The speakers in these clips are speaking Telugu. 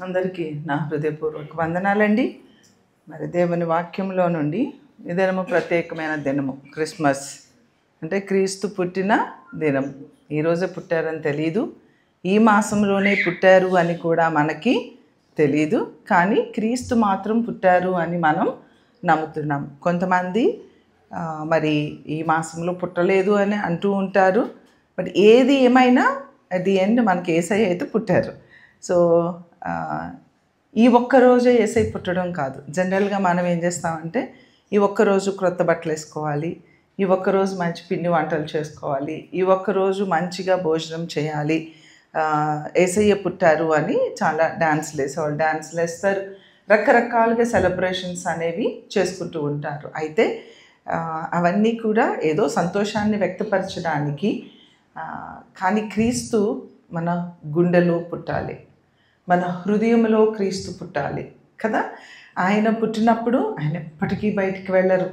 అందరికీ నా హృదయపూర్వక వందనాలండి. మరి దేవుని వాక్యంలో నుండి ఈ దినము ప్రత్యేకమైన దినము, క్రిస్మస్ అంటే క్రీస్తు పుట్టిన దినం. ఈరోజే పుట్టారని తెలియదు, ఈ మాసంలోనే పుట్టారు అని కూడా మనకి తెలీదు, కానీ క్రీస్తు మాత్రం పుట్టారు అని మనం నమ్ముతున్నాం. కొంతమంది మరి ఈ మాసంలో పుట్టలేదు అని అంటూ ఉంటారు. బట్ ఏది ఏమైనా అట్ ది ఎండ్ మనకి యేసయ్య అయితే పుట్టారు. సో ఈ ఒక్కరోజే యేసయ్య పుట్టడం కాదు. జనరల్గా మనం ఏం చేస్తామంటే ఈ ఒక్కరోజు క్రొత్త బట్టలు వేసుకోవాలి, ఈ ఒక్కరోజు మంచి పిండి వంటలు చేసుకోవాలి, ఈ ఒక్కరోజు మంచిగా భోజనం చేయాలి, యేసయ్య పుట్టారు అని చాలా డ్యాన్స్లు వేసేవాళ్ళు డ్యాన్స్లు వేస్తారు. రకరకాలుగా సెలబ్రేషన్స్ అనేవి చేసుకుంటూ ఉంటారు. అయితే అవన్నీ కూడా ఏదో సంతోషాన్ని వ్యక్తపరచడానికి, కానీ క్రీస్తు మన గుండెలో పుట్టాలి, మన హృదయంలో క్రీస్తు పుట్టాలి కదా. ఆయన పుట్టినప్పుడు ఆయన ఎప్పటికీ బయటికి వెళ్ళరు.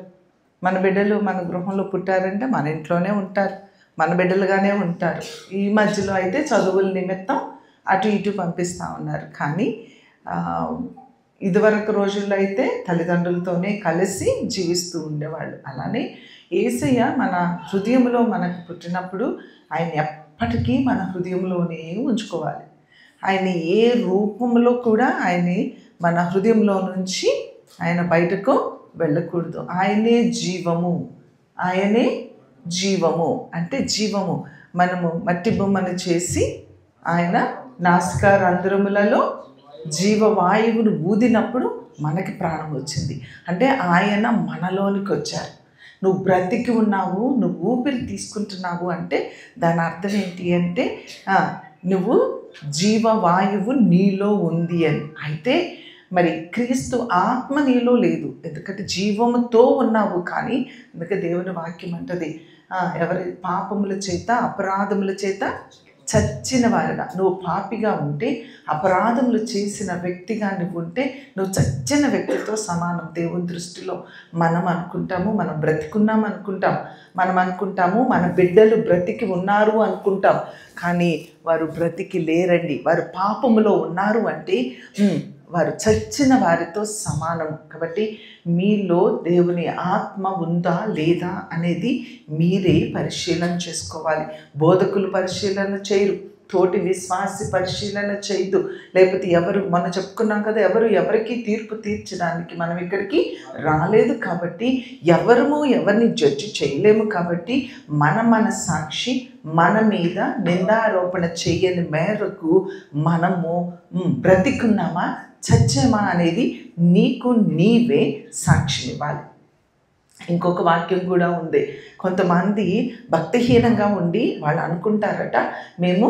మన బిడ్డలు మన గృహంలో పుట్టారంటే మన ఇంట్లోనే ఉంటారు, మన బిడ్డలుగానే ఉంటారు. ఈ మధ్యలో అయితే చదువుల నిమిత్తం అటు ఇటు పంపిస్తూ ఉన్నారు. కానీ ఇదివరకు రోజుల్లో అయితే తల్లిదండ్రులతోనే కలిసి జీవిస్తూ ఉండేవాళ్ళు. అలానే యేసయ్య మన హృదయంలో మనకు పుట్టినప్పుడు ఆయన ఎప్పటికీ మన హృదయంలోనే ఉంచుకోవాలి. ఆయన ఏ రూపంలో కూడా ఆయన్ని మన హృదయంలో నుంచి ఆయన బయటకు వెళ్ళకూడదు. ఆయనే జీవము, ఆయనే జీవము అంటే జీవము. మనము మట్టి బొమ్మను చేసి ఆయన నాసికా రంధ్రములలో జీవవాయువును ఊదినప్పుడు మనకి ప్రాణం వచ్చింది. అంటే ఆయన మనలోనికి వచ్చారు. నువ్వు బ్రతికి ఉన్నావు, నువ్వు ఊపిరి తీసుకుంటున్నావు అంటే దాని అర్థం ఏంటి అంటే నువ్వు జీవవాయువు నీలో ఉంది అని. అయితే మరి క్రీస్తు ఆత్మ నీలో లేదు, ఎందుకంటే జీవముతో ఉన్నావు. కానీ అందుకే దేవుని వాక్యం అంటది, ఎవరి పాపముల చేత అపరాధముల చేత చచ్చిన వారుగా, నువ్వు పాపిగా ఉంటే, అపరాధములు చేసిన వ్యక్తిగా నువ్వు ఉంటే నువ్వు చచ్చిన వ్యక్తితో సమానం దేవుని దృష్టిలో. మనం అనుకుంటాము మనం బ్రతికున్నాం అనుకుంటాం, మనం అనుకుంటాము మన బిడ్డలు బ్రతికి ఉన్నారు అనుకుంటాం, కానీ వారు బ్రతికి లేరండి. వారు పాపములో ఉన్నారు అంటే వారు చచ్చిన వారితో సమానం. కాబట్టి మీలో దేవుని ఆత్మ ఉందా లేదా అనేది మీరే పరిశీలన చేసుకోవాలి. బోధకులు పరిశీలన చేయరు, తోటి విశ్వాసి పరిశీలన చేయదు, లేకపోతే ఎవరు మనం చెప్పుకున్నాం కదా, ఎవరికి తీర్పు తీర్చడానికి మనం ఇక్కడికి రాలేదు. కాబట్టి ఎవరిని జడ్జి చేయలేము. కాబట్టి మన సాక్షి మన మీద నిందారోపణ చేయని మేరకు మనము బ్రతికున్నామా చచ్చామా అనేది నీకు నీవే సాక్ష్యం ఇవ్వాలి. ఇంకొక వాక్యం కూడా ఉంది. కొంతమంది భక్తిహీనంగా ఉండి వాళ్ళు అనుకుంటారట మేము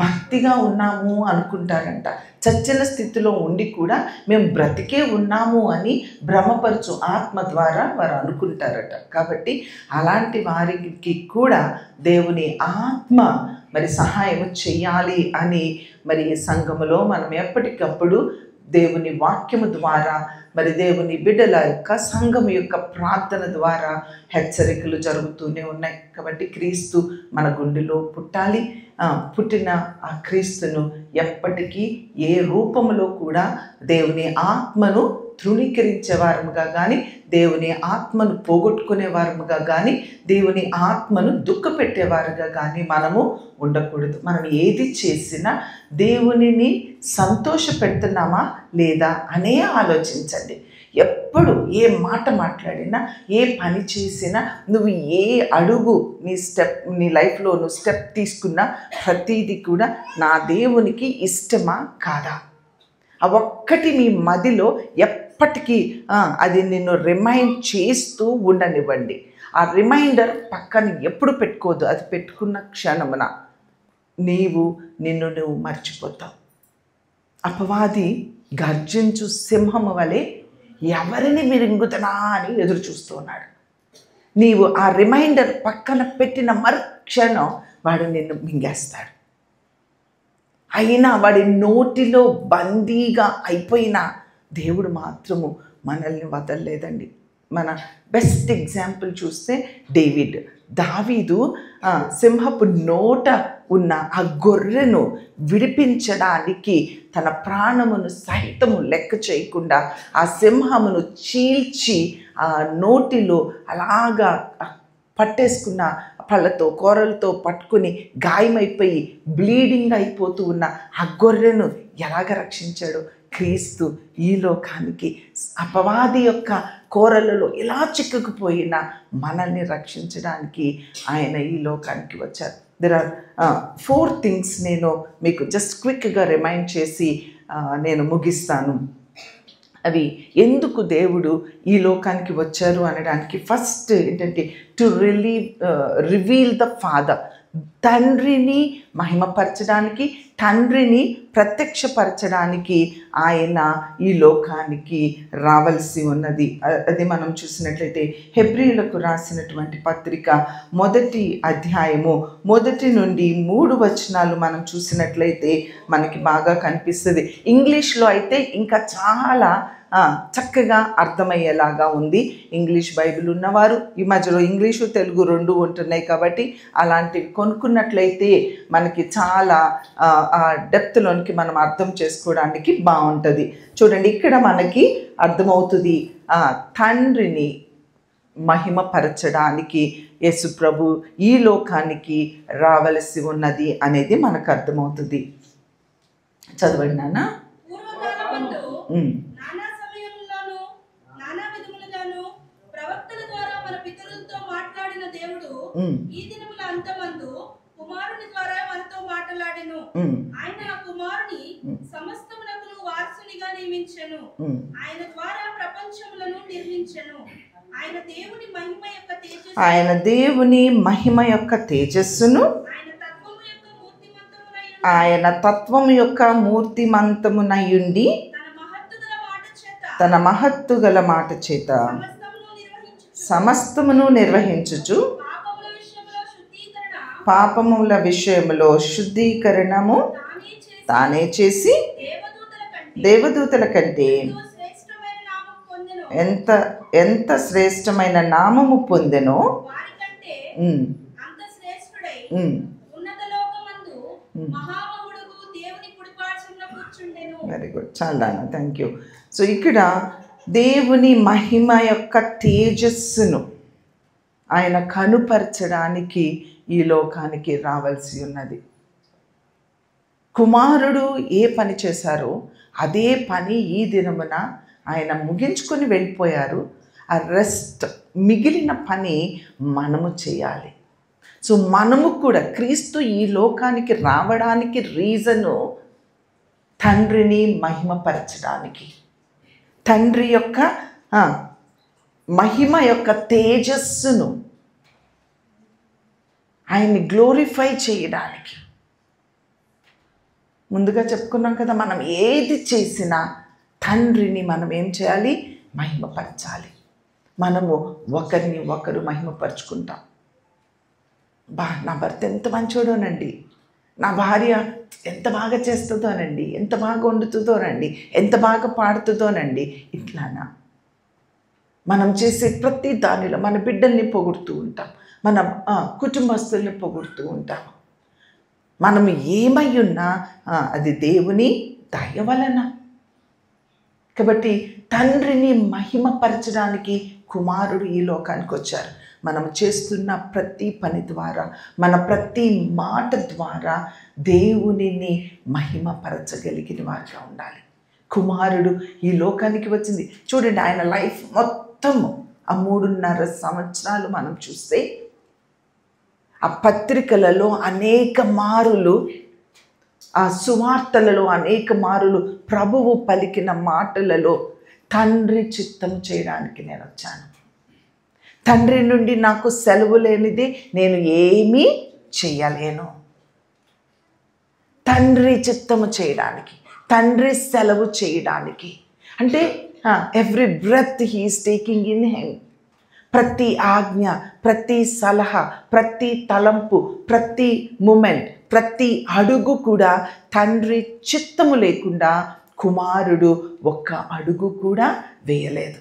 భక్తిగా ఉన్నాము అనుకుంటారంట. చచ్చిన స్థితిలో ఉండి కూడా మేము బ్రతికే ఉన్నాము అని భ్రమపరచు ఆత్మ ద్వారా వారు అనుకుంటారట. కాబట్టి అలాంటి వారికి కూడా దేవుని ఆత్మ మరి సహాయం చేయాలి అని మరి సంఘములో మనం ఎప్పటికప్పుడు దేవుని వాక్యము ద్వారా మరి దేవుని బిడ్డల యొక్క సంఘం యొక్క ప్రార్థన ద్వారా హెచ్చరికలు జరుగుతూనే ఉన్నాయి. కాబట్టి క్రీస్తు మన గుండెలో పుట్టాలి. పుట్టిన ఆ క్రీస్తును ఎప్పటికీ ఏ రూపంలో కూడా దేవుని ఆత్మను తృణీకరించే వారముగా కానీ, దేవుని ఆత్మను పోగొట్టుకునే వారముగా కానీ, దేవుని ఆత్మను దుఃఖపెట్టేవారుగా కానీ మనము ఉండకూడదు. మనం ఏది చేసినా దేవునిని సంతోష పెడుతున్నామా లేదా అనే ఆలోచించండి. ఎప్పుడు ఏ మాట మాట్లాడినా, ఏ పని చేసినా, నువ్వు ఏ అడుగు నీ లైఫ్లో నువ్వు స్టెప్ తీసుకున్నా ప్రతిదీ కూడా నా దేవునికి ఇష్టమా కాదా, ఆ ఒక్కటి మీ మదిలో ఎప్పటికీ అది నిన్ను రిమైండ్ చేస్తూ ఉండనివ్వండి. ఆ రిమైండర్ పక్కన ఎప్పుడు పెట్టుకోదు. అది పెట్టుకున్న క్షణమున నిన్ను నువ్వు మర్చిపోతావు. అపవాది గర్జించు సింహము వలె ఎవరిని మిరింగుతనా అని ఎదురు చూస్తూ ఉన్నాడు. నీవు ఆ రిమైండర్ పక్కన పెట్టిన మరుక్షణం వాడు నిన్ను మింగేస్తాడు. అయినా వాడి నోటిలో బందీగా అయిపోయినా దేవుడు మాత్రము మనల్ని వదలలేదండి. మన బెస్ట్ ఎగ్జాంపుల్ చూస్తే దావీదు సింహపు నోట ఉన్న ఆ గొర్రెను విడిపించడానికి తన ప్రాణమును సైతము లెక్క చేయకుండా ఆ సింహమును చీల్చి ఆ నోటిలో అలాగా పట్టేసుకున్న పళ్ళతో కోరలతో పట్టుకుని గాయమైపోయి బ్లీడింగ్ అయిపోతూ ఉన్న ఆ గొర్రెను ఎలాగ రక్షించాడు? క్రీస్తు ఈ లోకానికి అపవాది యొక్క కోరలలో ఎలా చిక్కుకుపోయినా మనల్ని రక్షించడానికి ఆయన ఈ లోకానికి వచ్చారు. దెర్ ఆర్ 4 థింగ్స్ నేను మీకు జస్ట్ క్విక్గా రిమైండ్ చేసి నేను ముగిస్తాను. అవి ఎందుకు దేవుడు ఈ లోకానికి వచ్చారు అనడానికి ఫస్ట్ ఏంటంటే టు రివీల్ ద ఫాదర్, తండ్రిని మహిమపరచడానికి, తండ్రిని ప్రత్యక్షపరచడానికి ఆయన ఈ లోకానికి రావాల్సి ఉన్నది. అది మనం చూసినట్లయితే హెబ్రీయులకు రాసినటువంటి పత్రిక 1వ అధ్యాయము 1 నుండి 3 వచనాలు మనం చూసినట్లయితే మనకి బాగా కనిపిస్తుంది. ఇంగ్లీష్లో అయితే ఇంకా చాలా చక్కగా అర్థమయ్యేలాగా ఉంది. ఇంగ్లీష్ బైబిల్ ఉన్నవారు ఈ మధ్యలో ఇంగ్లీషు తెలుగు 2 ఉంటున్నాయి కాబట్టి అలాంటివి కొనుక్కున్నట్లయితే మనకి చాలా డెప్త్లోనికి మనం అర్థం చేసుకోవడానికి బాగుంటుంది. చూడండి, ఇక్కడ మనకి అర్థమవుతుంది తండ్రిని మహిమపరచడానికి యేసు ప్రభు ఈ లోకానికి రావలసి ఉన్నది అనేది మనకు అర్థమవుతుంది. చదవండి నాన్న. ఈ దినముల అంతమందు కుమారుని ద్వారా మనతో మాట్లాడెను. ఆయన ఆ కుమారుని సమస్తమునకు వారసునిగా నియమించెను. ఆయన ద్వారా ప్రపంచములను నిర్మించెను. ఆయన దేవుని మహిమ యొక్క తేజస్సును ఆయన తత్వము యొక్క మూర్తిమంతమునయుండి తన మహత్తుగల మాట చేత సమస్తమును నిర్వహించుచు పాపముల విషయములో శుద్ధీకరణము తానే చేసి దేవదూతల కంటే ఎంత శ్రేష్టమైన నామము పొందెనో వెరీ గుడ్, చాలా థ్యాంక్ యూ. సో ఇక్కడ దేవుని మహిమ యొక్క తేజస్సును ఆయన కనుపరచడానికి ఈ లోకానికి రావాల్సి ఉన్నది. కుమారుడు ఏ పని చేశారో అదే పని ఈ దినమున ఆయన ముగించుకొని వెళ్ళిపోయారు. ఆ రెస్ట్ మిగిలిన పని మనము చేయాలి. సో మనము కూడా క్రీస్తు ఈ లోకానికి రావడానికి రీజను తండ్రిని మహిమపరచడానికి, తండ్రి యొక్క మహిమ యొక్క తేజస్సును ఆయన్ని గ్లోరిఫై చేయడానికి. ముందుగా చెప్పుకున్నాం కదా, మనం ఏది చేసినా తండ్రిని మనం ఏం చేయాలి? మహిమపరచాలి. మనము ఒకరిని ఒకరు మహిమపరుచుకుంటాం. నా భర్త ఎంత మంచోడోనండి, నా భార్య ఎంత బాగా చేస్తుందోనండి, ఎంత బాగా వండుతుందోనండి, ఎంత బాగా పాడుతుందోనండి. ఇట్లానా మనం చేసే ప్రతి దానిలో మన బిడ్డల్ని పొగుడుతూ ఉంటాం, మన కుటుంబస్తుల్ని పొగుడుతూ ఉంటాం. మనం ఏమై ఉన్నా అది దేవుని దయ వలన. కాబట్టి తండ్రిని మహిమపరచడానికి కుమారుడు ఈ లోకానికి వచ్చారు. మనం చేస్తున్న ప్రతి పని ద్వారా, మన ప్రతి మాట ద్వారా దేవునిని మహిమపరచగలిగిన వారిగా ఉండాలి. కుమారుడు ఈ లోకానికి వచ్చింది. చూడండి, ఆయన లైఫ్ మొత్తము ఆ 3.5 సంవత్సరాలు మనం చూస్తే ఆ పత్రికలలో అనేక మారులు, ఆ సువార్తలలో అనేక మారులు ప్రభువు పలికిన మాటలలో తండ్రి చిత్తం చేయడానికి నేను వచ్చాను, తండ్రి నుండి నాకు సెలవు లేనిది నేను ఏమీ చేయలేను, తండ్రి చిత్తము చేయడానికి, తండ్రి సెలవు చేయడానికి. అంటే every breath he is taking in him. ప్రతి ఆజ్ఞ, ప్రతి సలహా, ప్రతి తలంపు, ప్రతి మూమెంట్, ప్రతి అడుగు కూడా తండ్రి చిత్తము లేకుండా కుమారుడు ఒక్క అడుగు కూడా వేయలేదు.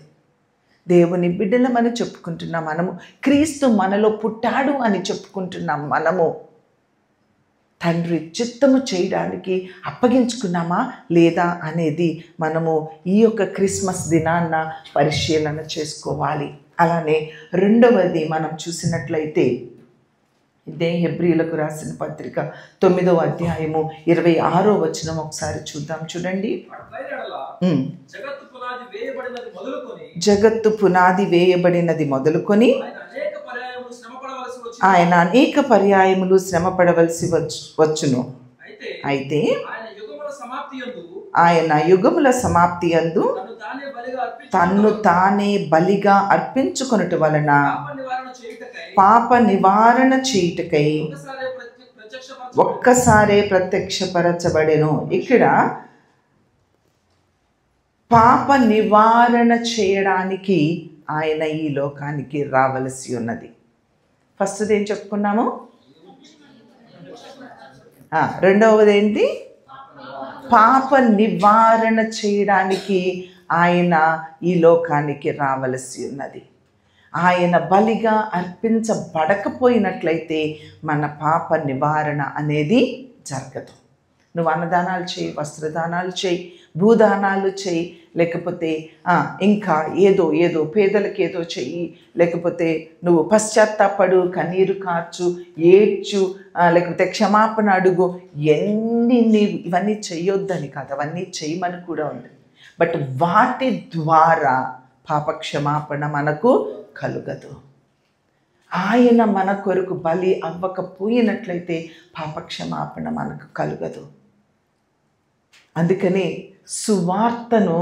దేవుని బిడ్డలమని చెప్పుకుంటున్నాం మనము, క్రీస్తు మనలో పుట్టాడు అని చెప్పుకుంటున్నాం మనము. తండ్రి చిత్తము చేయడానికి అప్పగించుకున్నామా లేదా అనేది మనము ఈ యొక్క క్రిస్మస్ దినాన్న పరిశీలన చేసుకోవాలి. అలానే రెండవది మనం చూసినట్లయితే ఇదే హెబ్రీలకు రాసిన పత్రిక 9వ అధ్యాయము 26వ వచనం ఒకసారి చూద్దాం. చూడండి. జగత్తు పునాది వేయబడినది మొదలుకొని ఆయన అనేక పర్యాయములు శ్రమ పడవలసి వచ్చును. అయితే ఆయన యుగముల సమాప్తి యందు తన్ను తానే బలిగా అర్పించుకొనుట వలన పాప నివారణ చేయుటకై ఒక్కసారే ప్రత్యక్షపరచబడెను. ఇక్కడ పాప నివారణ చేయడానికి ఆయన ఈ లోకానికి రావలసి ఉన్నది. ఫస్ట్ది ఏం చెప్పుకున్నాము? రెండవది ఏంటి? పాప నివారణ చేయడానికి ఆయన ఈ లోకానికి రావలసి ఉన్నది. ఆయన బలిగా అర్పించబడకపోయినట్లయితే మన పాప నివారణ అనేది జరగదు. నువ్వు అన్నదానాలు చేయి, వస్త్రదానాలు చేయి, భూదానాలు చేయి, లేకపోతే ఇంకా ఏదో ఏదో పేదలకు ఏదో చెయ్యి, లేకపోతే నువ్వు పశ్చాత్తాపడు, కన్నీరు కార్చు, ఏడ్చు, లేకపోతే క్షమాపణ అడుగు, ఇవన్నీ చెయ్యొద్దని కాదు, అవన్నీ చేయమని కూడా ఉంది. బట్ వాటి ద్వారా పాప క్షమాపణ మనకు కలుగదు. ఆయన మన కొరకు బలి అవ్వకపోయినట్లయితే పాప క్షమాపణ మనకు కలుగదు. అందుకని సువార్తను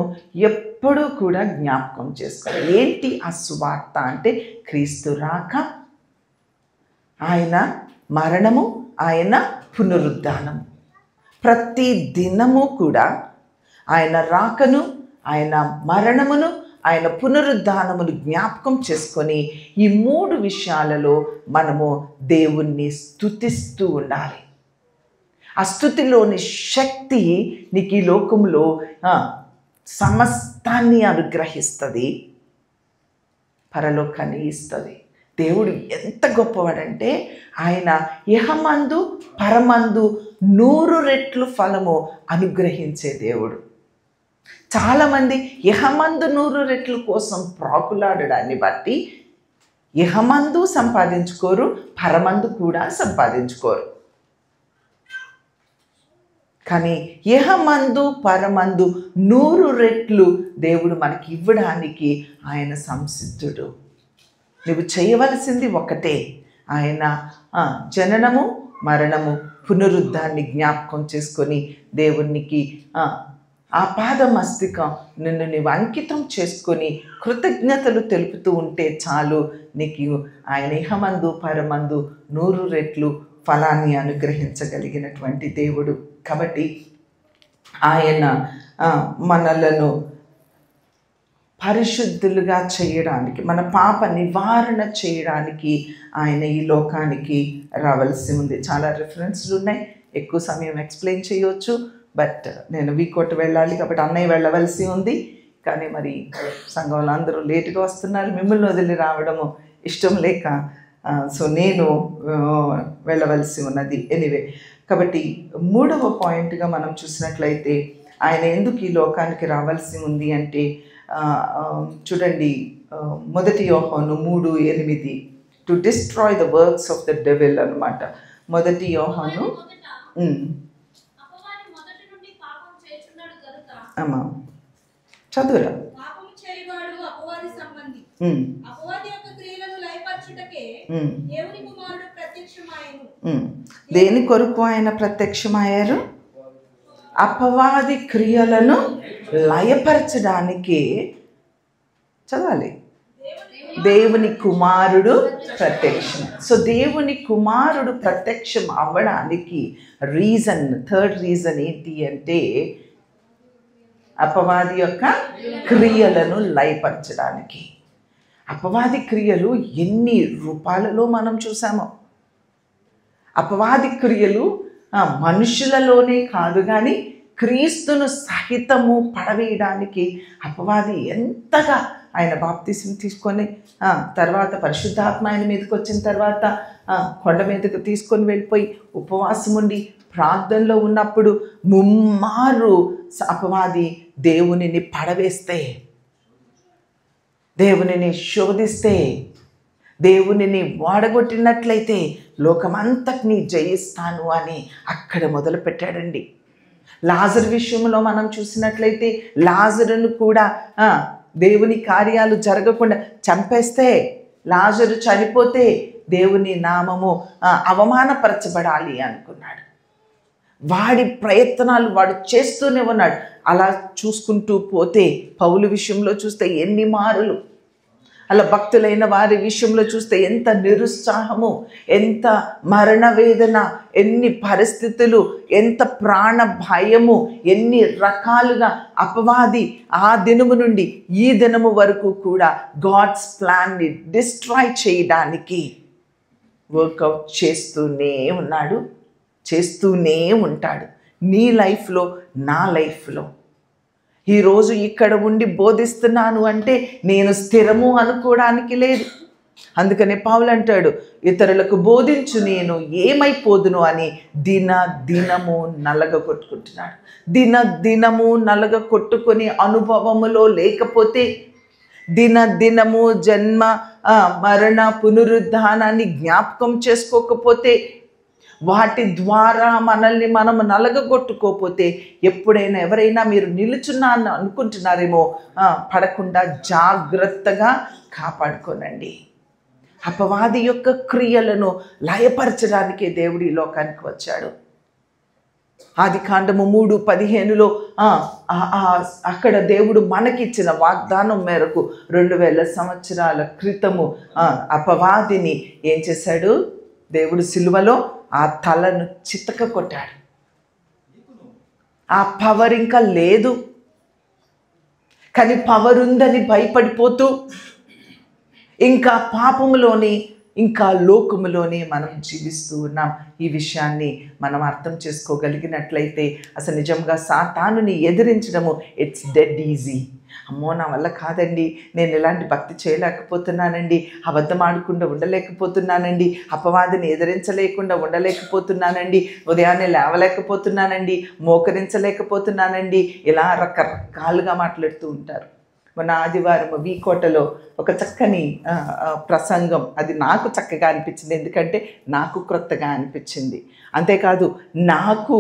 ఎప్పుడూ కూడా జ్ఞాపకం చేసుకోవాలి. ఏంటి ఆ సువార్త అంటే? క్రీస్తు రాక, ఆయన మరణము, ఆయన పునరుద్ధానము. ప్రతి దినము కూడా ఆయన రాకను, ఆయన మరణమును, ఆయన పునరుద్ధానమును జ్ఞాపకం చేసుకొని ఈ 3 విషయాలలో మనము దేవుణ్ణి స్తుతిస్తూ ఉండాలి. ఆ స్తుతిలోని శక్తి నీకు ఈ లోకంలో సమస్తాన్ని అనుగ్రహిస్తుంది, పరలోకాన్ని ఇస్తుంది. దేవుడు ఎంత గొప్పవాడంటే ఆయన ఇహమందు పరమందు 100 రెట్లు ఫలము అనుగ్రహించే దేవుడు. చాలామంది ఇహమందు 100 రెట్ల కోసం ప్రాకులాడడాన్ని బట్టి ఇహమందు సంపాదించుకోరు, పరమందు కూడా సంపాదించుకోరు. కానీ ఇహమందు పరమందు 100 రెట్లు దేవుడు మనకి ఇవ్వడానికి ఆయన సంసిద్ధుడు. నువ్వు చేయవలసింది ఒకటే, ఆయన జననము, మరణము, పునరుద్ధాన్ని జ్ఞాపకం చేసుకొని దేవునికి ఆపాదమస్తికం నిన్ను నీవు అంకితం చేసుకొని కృతజ్ఞతలు తెలుపుతూ ఉంటే చాలు, నీకు ఆయన ఇహమందు పరమందు 100 రెట్లు ఫలాన్ని అనుగ్రహించగలిగినటువంటి దేవుడు. కాబట్టి ఆయన మనలను పరిశుద్ధులుగా చేయడానికి, మన పాప నివారణ చేయడానికి ఆయన ఈ లోకానికి రావాల్సి ఉంది. చాలా రిఫరెన్స్లు ఉన్నాయి, ఎక్కువ సమయం ఎక్స్ప్లెయిన్ చేయవచ్చు. బట్ నేను వీకోట వెళ్ళాలి కాబట్టి అన్నయ్య వెళ్ళవలసి ఉంది. కానీ మరి సంఘంలో అందరూ లేటుగా వస్తున్నారు, మిమ్మల్ని వదిలి రావడము ఇష్టం లేక సో నేను వెళ్ళవలసి ఉన్నది. ఎనీవే, కాబట్టి 3వ పాయింట్గా మనం చూసినట్లయితే ఆయన ఎందుకు ఈ లోకానికి రావాల్సి ఉంది అంటే చూడండి, 1 యోహాను 3:8 to destroy the works of the devil అనమాట. 1 యోహాను అమ్మా చదువురా. దేని కొరకు ఆయన ప్రత్యక్షమయ్యారు? అపవాది క్రియలను లయపరచడానికి. చదవాలి. దేవుని కుమారుడు ప్రత్యక్షం. సో దేవుని కుమారుడు ప్రత్యక్షం అవ్వడానికి థర్డ్ రీజన్ ఏంటి అంటే అపవాది యొక్క క్రియలను లయపరచడానికి. అపవాది క్రియలు ఎన్ని రూపాలలో మనం చూసామో. అపవాది క్రియలు మనుషులలోనే కాదు కానీ క్రీస్తును సహితము పడవేయడానికి అపవాది ఎంతగా ఆయన బాప్తిసం తీసుకొని తర్వాత పరిశుద్ధాత్మ ఆయన మీదకి వచ్చిన తర్వాత కొండ మీదకి తీసుకొని వెళ్ళిపోయి ఉపవాసం ఉండి ప్రార్థనలో ఉన్నప్పుడు ముమ్మారు అపవాది దేవునిని పడవేస్తే, దేవునిని శోధిస్తే, దేవునిని వాడగొట్టినట్లయితే లోకమంతటిని జయిస్తాను అని అక్కడ మొదలుపెట్టాడండి. లాజరు విషయంలో మనం చూసినట్లయితే లాజరును కూడా దేవుని కార్యాలు జరగకుండా చంపేస్తే, లాజరు చనిపోతే దేవుని నామము అవమానపరచబడాలి అనుకున్నాడు. వాడి ప్రయత్నాలు వాడు చేస్తూనే ఉన్నాడు. అలా చూసుకుంటూ పోతే పౌలు విషయంలో చూస్తే ఎన్ని మారులు, అలా భక్తులైన వారి విషయంలో చూస్తే ఎంత నిరుత్సాహము, ఎంత మరణ వేదన, ఎన్ని పరిస్థితులు, ఎంత ప్రాణ భయము, ఎన్ని రకాలుగా అపవాది ఆ దినము నుండి ఈ దినము వరకు కూడా గాడ్స్ ప్లాన్ని డిస్ట్రాయ్ చేయడానికి వర్కౌట్ చేస్తూనే ఉన్నాడు, చేస్తూనే ఉంటాడు. నీ లైఫ్లో, నా లైఫ్లో. ఈరోజు ఇక్కడ ఉండి బోధిస్తున్నాను అంటే నేను స్థిరము అనుకోవడానికి లేదు. అందుకనే పౌలు అంటాడు, ఇతరులకు బోధించు నేను ఏమైపోదును అని దినము నలగ కొట్టుకుంటున్నాడు. దినము నలగ కొట్టుకొని అనుభవములో లేకపోతే, దినము జన్మ మరణ పునరుద్ధానాన్ని జ్ఞాపకం చేసుకోకపోతే, వాటి ద్వారా మనల్ని మనం నలగగొట్టుకోపోతే ఎప్పుడైనా ఎవరైనా మీరు నిలుచున్నాను అనుకుంటున్నారేమో, పడకుండా జాగ్రత్తగా కాపాడుకోనండి. అపవాది యొక్క క్రియలను లయపరచడానికే దేవుడు ఈ లోకానికి వచ్చాడు. ఆదికాండము 3:15లో అక్కడ దేవుడు మనకిచ్చిన వాగ్దానం మేరకు 2000 సంవత్సరాల క్రితము అపవాదిని ఏం చేశాడు? దేవుడు సిలువలో ఆ తలను చితక కొట్టాడు. ఆ పవర్ ఇంకా లేదు, కానీ పవర్ ఉందని భయపడిపోతూ ఇంకా పాపములోని, ఇంకా లోకములోనే మనం జీవిస్తూ ఉన్నాం. ఈ విషయాన్ని మనం అర్థం చేసుకోగలిగినట్లయితే అసలు నిజంగా సాతానుని ఎదిరించడము ఇట్స్ డెడ్ ఈజీ. అమ్మో నా వల్ల కాదండి, నేను ఎలాంటి భక్తి చేయలేకపోతున్నానండి, అబద్ధం ఆడకుండా ఉండలేకపోతున్నానండి, అపవాదిని ఎదిరించలేకుండా ఉండలేకపోతున్నానండి, ఉదయాన్నే లేవలేకపోతున్నానండి, మోకరించలేకపోతున్నానండి, ఇలా రకరకాలుగా మాట్లాడుతూ ఉంటారు. మొన్న ఆదివారం వీకోటలో ఒక చక్కని ప్రసంగం, అది నాకు చక్కగా అనిపించింది, ఎందుకంటే నాకు క్రొత్తగా అనిపించింది. అంతేకాదు నాకు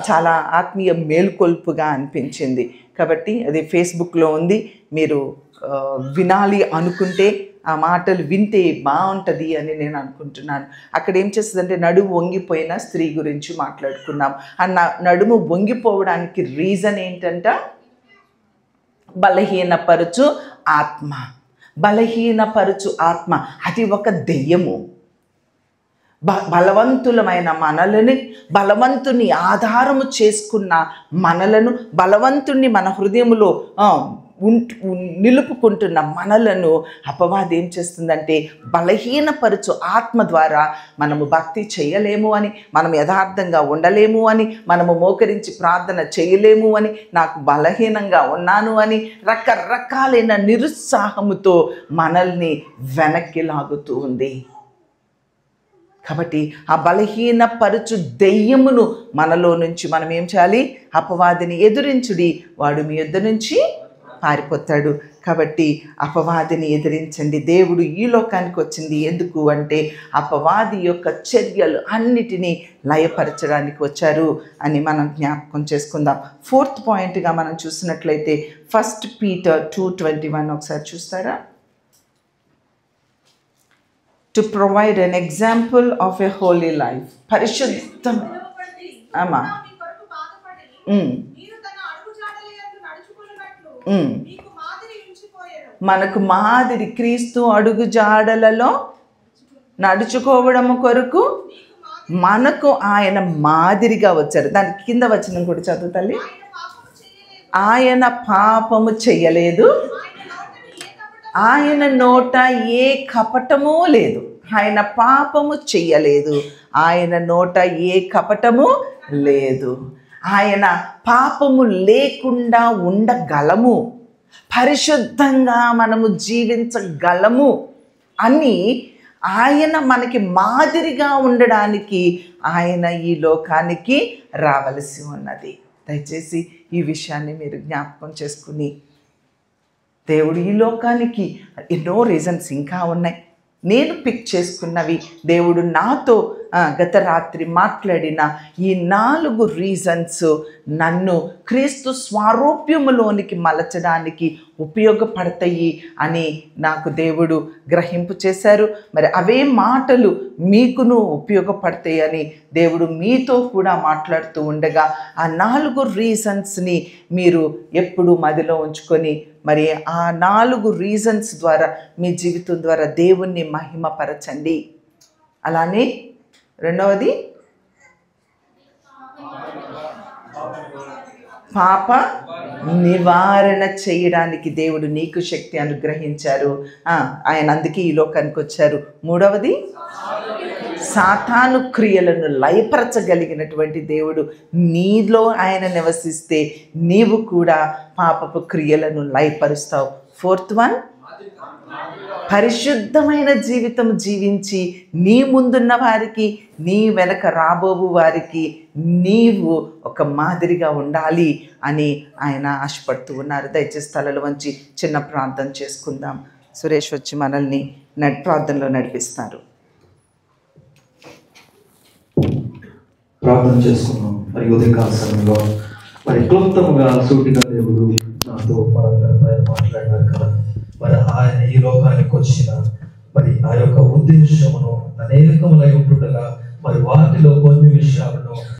చాలా ఆత్మీయ మేలుకొల్పుగా అనిపించింది. కాబట్టి అది ఫేస్బుక్లో ఉంది, మీరు వినాలి అనుకుంటే ఆ మాటలు వింటే బాగుంటుంది అని నేను అనుకుంటున్నాను. అక్కడ ఏం చేస్తుందంటే నడుము వంగిపోయిన స్త్రీ గురించి మాట్లాడుకున్నాం. ఆ నడుము వంగిపోవడానికి రీజన్ ఏంటంట? బలహీనపరచు ఆత్మ. బలహీనపరచు ఆత్మ అది ఒక దెయ్యము. బలవంతులమైన మనలని, బలవంతుని ఆధారము చేసుకున్న మనలను, బలవంతుణ్ణి మన హృదయంలో నిలుపుకుంటున్న మనలను అపవాది ఏం చేస్తుందంటే బలహీనపరచు ఆత్మ ద్వారా మనము భక్తి చేయలేము అని, మనం యథార్థంగా ఉండలేము అని, మనము మోకరించి ప్రార్థన చేయలేము అని, నాకు బలహీనంగా ఉన్నాను అని రకరకాలైన నిరుత్సాహముతో మనల్ని వెనక్కి లాగుతూ ఉంది. కాబట్టి ఆ బలహీనపరచు దెయ్యమును మనలో నుంచి మనం ఏం చేయాలి? అపవాదిని ఎదురించుడి, వాడు మీ యొద్ద నుంచి పారిపోతాడు. కాబట్టి అపవాదిని ఎదిరించండి. దేవుడు ఈ లోకానికి వచ్చింది ఎందుకు అంటే అపవాది యొక్క చర్యలు అన్నిటినీ లయపరచడానికి వచ్చారు అని మనం జ్ఞాపకం చేసుకుందాం. 4th పాయింట్గా మనం చూసినట్లయితే 1 Peter 2:21 ఒకసారి చూస్తారా? To provide an example of a holy life. పరిశుద్ధం అమ్మా మనకు మాదిరి క్రీస్తు అడుగు జాడలలో నడుచుకోవడము కొరకు మనకు ఆయన మాదిరిగా వచ్చారు. దానికి కింద వచనం కూడా చదువు తల్లి. ఆయన పాపము చెయ్యలేదు, ఆయన నోట ఏ కపటము లేదు. ఆయన పాపము చెయ్యలేదు, ఆయన నోట ఏ కపటము లేదు. ఆయన పాపము లేకుండా ఉండగలము పరిశుద్ధంగా మనము జీవించగలము అని ఆయన మనకి మాదిరిగా ఉండడానికి ఆయన ఈ లోకానికి రావలసి ఉన్నది. దయచేసి ఈ విషయాన్ని మీరు జ్ఞాపకం చేసుకుని, దేవుడు ఈ లోకానికి ఎన్నో రీజన్స్ ఇంకా ఉన్నాయి. నేను పిక్ చేసుకున్నవి దేవుడు నాతో గత రాత్రి మాట్లాడిన ఈ 4 రీజన్స్ నన్ను క్రీస్తు స్వారూప్యములోనికి మలచడానికి ఉపయోగపడతాయి అని నాకు దేవుడు గ్రహింపు చేశారు. మరి అవే మాటలు మీకును ఉపయోగపడతాయి అని దేవుడు మీతో కూడా మాట్లాడుతూ ఉండగా ఆ 4 రీజన్స్ని మీరు ఎప్పుడు మదిలో ఉంచుకొని మరి ఆ 4 రీజన్స్ ద్వారా మీ జీవితం ద్వారా దేవుణ్ణి మహిమపరచండి. అలానే రెండవది పాప నివారణ చేయడానికి దేవుడు నీకు శక్తి అనుగ్రహించారు. ఆయన అందుకే ఈ లోకానికి వచ్చారు. మూడవది సాతాను క్రియలను లయపరచగలిగినటువంటి దేవుడు నీలో ఆయన నివసిస్తే నీవు కూడా పాపపు క్రియలను లయపరుస్తావు. ఫోర్త్ వన్, పరిశుద్ధమైన జీవితం జీవించి నీ ముందున్న వారికి, నీ వెనక రాబోవు వారికి నీవు ఒక మాదిరిగా ఉండాలి అని ఆయన ఆశపడుతూ ఉన్నారు. దయచేసి తలలు వంచి చిన్న ప్రార్థన చేసుకుందాం. సురేష్ వచ్చి మనల్ని ప్రార్థనలో నడిపిస్తారు. ప్రార్థన చేసుకున్నాం. మరి ఉదయకాల సమయంలో మరి క్లుప్తంగా సూటిగా దేవుడు నాతో మనందరిపై మాట్లాడినారు కదా. మరి ఆయన ఈ లోకానికి వచ్చిన మరి ఆ యొక్క ఉద్దేశమును అనేకములై ఉంటుండగా మరి వాటిలో కొన్ని విషయాలను